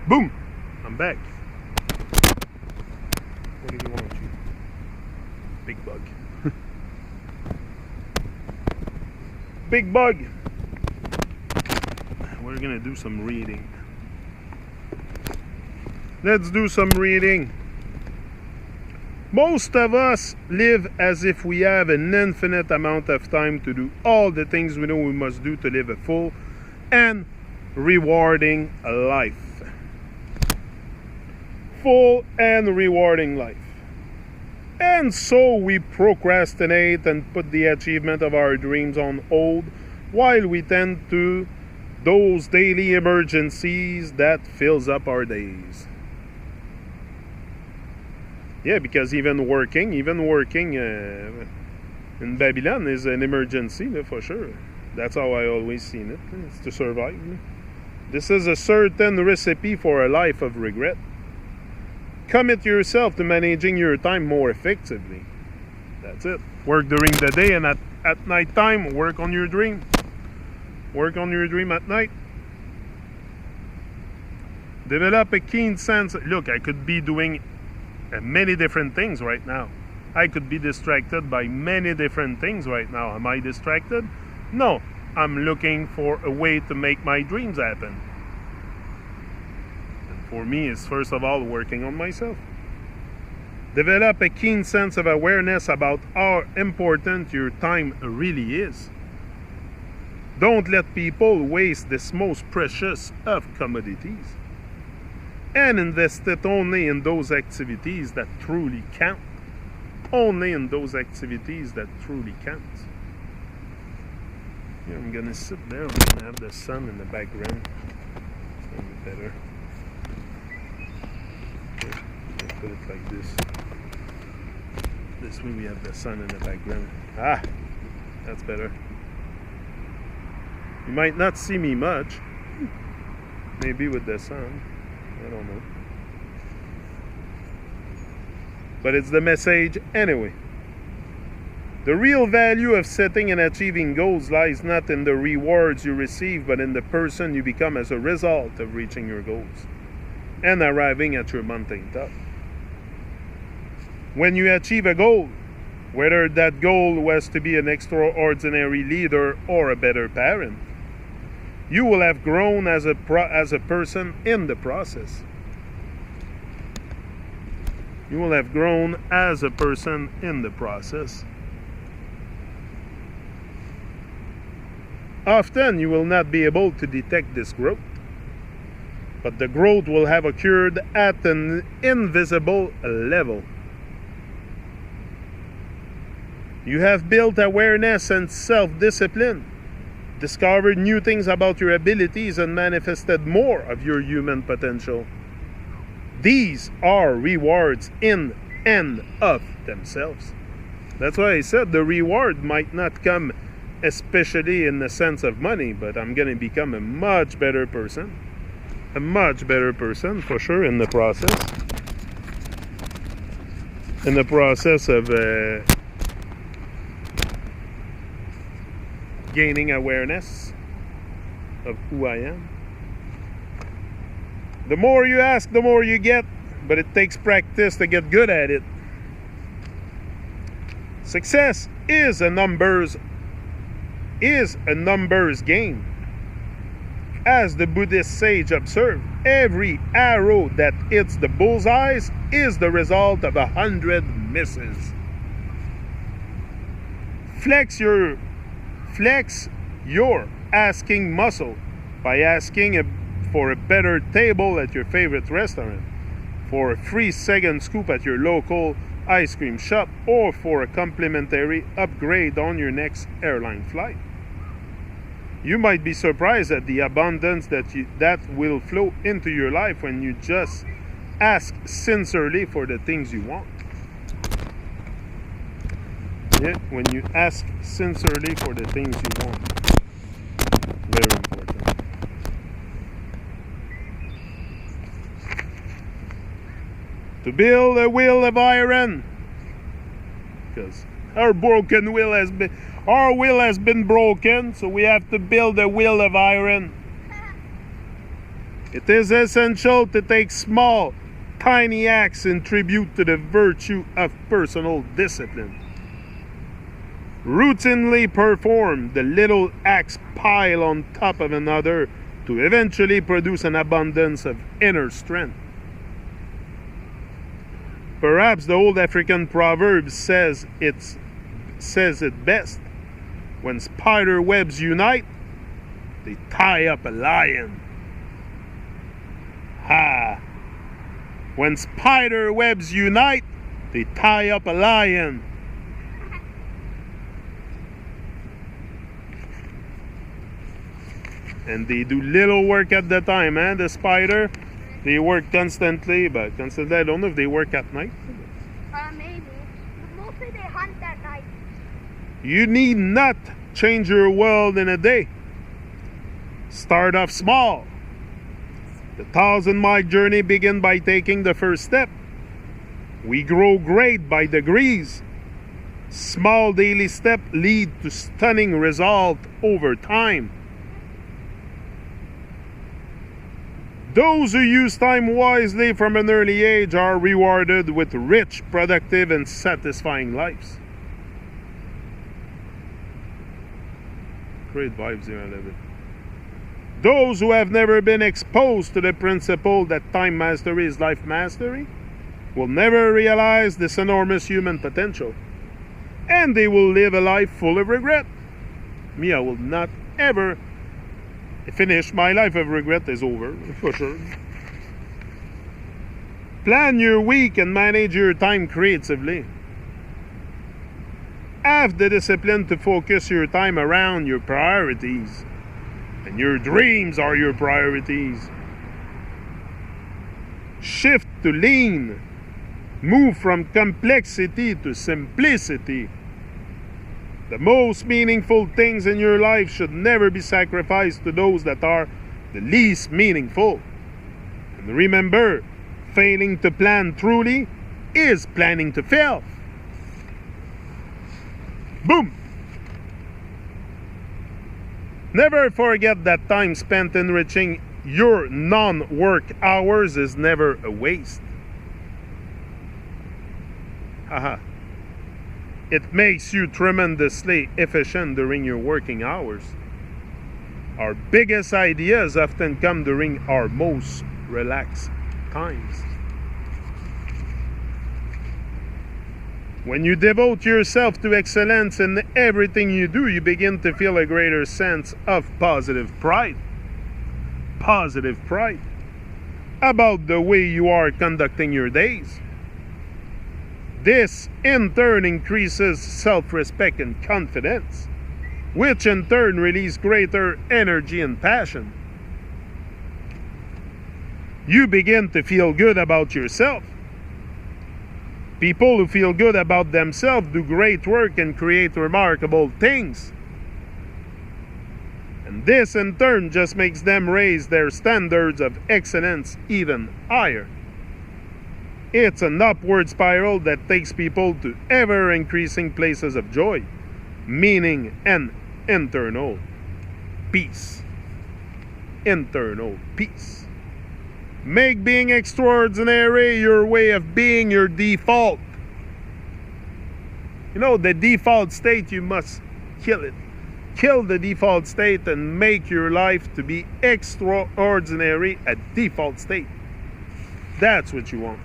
Boom! I'm back. What do you want, you? Big bug. Big bug! We're gonna do some reading. Let's do some reading. Most of us live as if we have an infinite amount of time to do all the things we know we must do to live a full and rewarding life. Full and rewarding life. And so we procrastinate and put the achievement of our dreams on hold while we tend to those daily emergencies that fills up our days. Yeah, because even working in Babylon is an emergency, for sure. That's how I always seen it. It's to survive. This is a certain recipe for a life of regret. Commit yourself to managing your time more effectively. That's it. Work during the day, and at night time, work on your dream. Work on your dream at night. Develop a keen sense. Look, I could be doing many different things right now. I could be distracted by many different things right now. Am I distracted? No. I'm looking for a way to make my dreams happen. And for me, it's first of all working on myself. Develop a keen sense of awareness about how important your time really is. Don't let people waste this most precious of commodities. And invest it only in those activities that truly count. Only in those activities that truly count. Here, I'm gonna sit there. I'm gonna have the sun in the background. It's gonna be better. Okay, I'll put it like this. This way we have the sun in the background. Ah, that's better. You might not see me much. Maybe with the sun. I don't know. But it's the message anyway. The real value of setting and achieving goals lies not in the rewards you receive, but in the person you become as a result of reaching your goals and arriving at your mountain top. When you achieve a goal, whether that goal was to be an extraordinary leader or a better parent, you will have grown as a person in the process. You will have grown as a person in the process. Often you will not be able to detect this growth, but the growth will have occurred at an invisible level. You have built awareness and self-discipline, discovered new things about your abilities, and manifested more of your human potential. These are rewards in and of themselves. That's why I said the reward might not come especially in the sense of money, but I'm going to become a much better person. A much better person, for sure, in the process. In the process of gaining awareness of who I am. The more you ask, the more you get, but it takes practice to get good at it. Success is a numbers game. As the Buddhist sage observed, every arrow that hits the bullseyes is the result of 100 misses. Flex your asking muscle by asking for a better table at your favorite restaurant, for a free second scoop at your local ice cream shop, or for a complimentary upgrade on your next airline flight. You might be surprised at the abundance that will flow into your life when you just ask sincerely for the things you want. Yeah, when you ask sincerely for the things you want. Very important. To build a will of iron, because our will has been broken, so we have to build a will of iron. It is essential to take small, tiny acts in tribute to the virtue of personal discipline. Routinely perform, the little acts pile on top of another to eventually produce an abundance of inner strength. Perhaps the old African proverb says it best. When spider webs unite, they tie up a lion. Ha! When spider webs unite, they tie up a lion. And they do little work at the time, eh? The spider, they work constantly, but constantly, I don't know if they work at night. Maybe. But mostly they hunt at night. You need not change your world in a day. Start off small. The 1,000-mile journey begins by taking the first step. We grow great by degrees. Small daily steps lead to stunning results over time. Those who use time wisely from an early age are rewarded with rich, productive, and satisfying lives. Great vibes here, I love it. Those who have never been exposed to the principle that time mastery is life mastery will never realize this enormous human potential. And they will live a life full of regret. Me, I will not ever finish. My life of regret is over, for sure. Plan your week and manage your time creatively. Have the discipline to focus your time around your priorities. And your dreams are your priorities. Shift to lean. Move from complexity to simplicity. The most meaningful things in your life should never be sacrificed to those that are the least meaningful. And remember, failing to plan truly is planning to fail. Boom! Never forget that time spent enriching your non-work hours is never a waste. Haha. It makes you tremendously efficient during your working hours. Our biggest ideas often come during our most relaxed times. When you devote yourself to excellence in everything you do, you begin to feel a greater sense of positive pride. Positive pride about the way you are conducting your days. This, in turn, increases self-respect and confidence, which in turn release greater energy and passion. You begin to feel good about yourself. People who feel good about themselves do great work and create remarkable things. And this, in turn, just makes them raise their standards of excellence even higher. It's an upward spiral that takes people to ever-increasing places of joy, meaning, and internal peace. Internal peace. Make being extraordinary your way of being, your default. You know, the default state, you must kill it. Kill the default state and make your life to be extraordinary, a default state. That's what you want.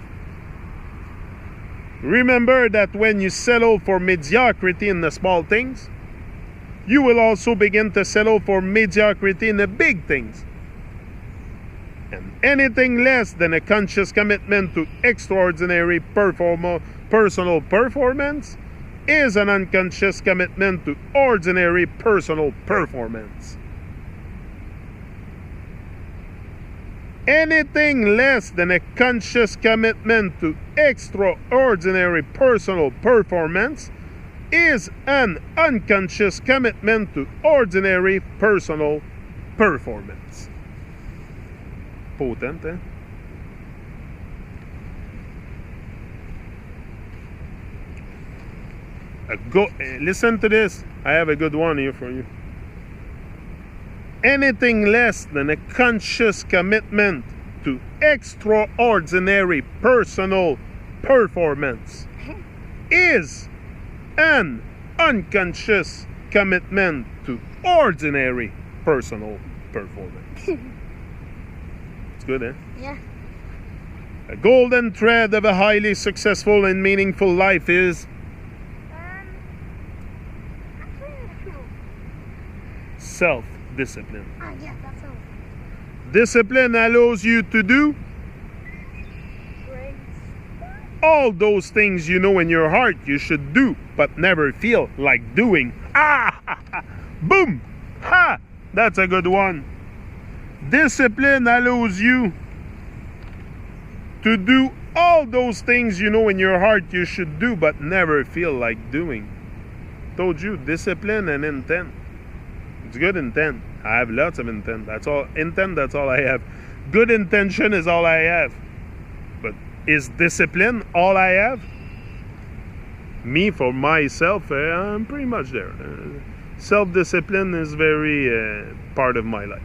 Remember that when you settle for mediocrity in the small things, you will also begin to settle for mediocrity in the big things. And anything less than a conscious commitment to extraordinary personal performance is an unconscious commitment to ordinary personal performance. Anything less than a conscious commitment to extraordinary personal performance is an unconscious commitment to ordinary personal performance. Potent, eh? Listen to this. I have a good one here for you. anything less than a conscious commitment to extraordinary personal performance is an unconscious commitment to ordinary personal performance. It's good, eh? Yeah. A golden thread of a highly successful and meaningful life is Actually, a few. self-discipline. Yeah, that's all. Discipline allows you to do Great. all those things you know in your heart you should do, but never feel like doing. Boom! Ha! That's a good one. Discipline allows you to do all those things you know in your heart you should do, but never feel like doing. Told you, discipline and intent. It's good intent. I have lots of intent. That's all. Intent, that's all I have. Good intention is all I have. But is discipline all I have? Me, for myself, I'm pretty much there. Self-discipline is very part of my life.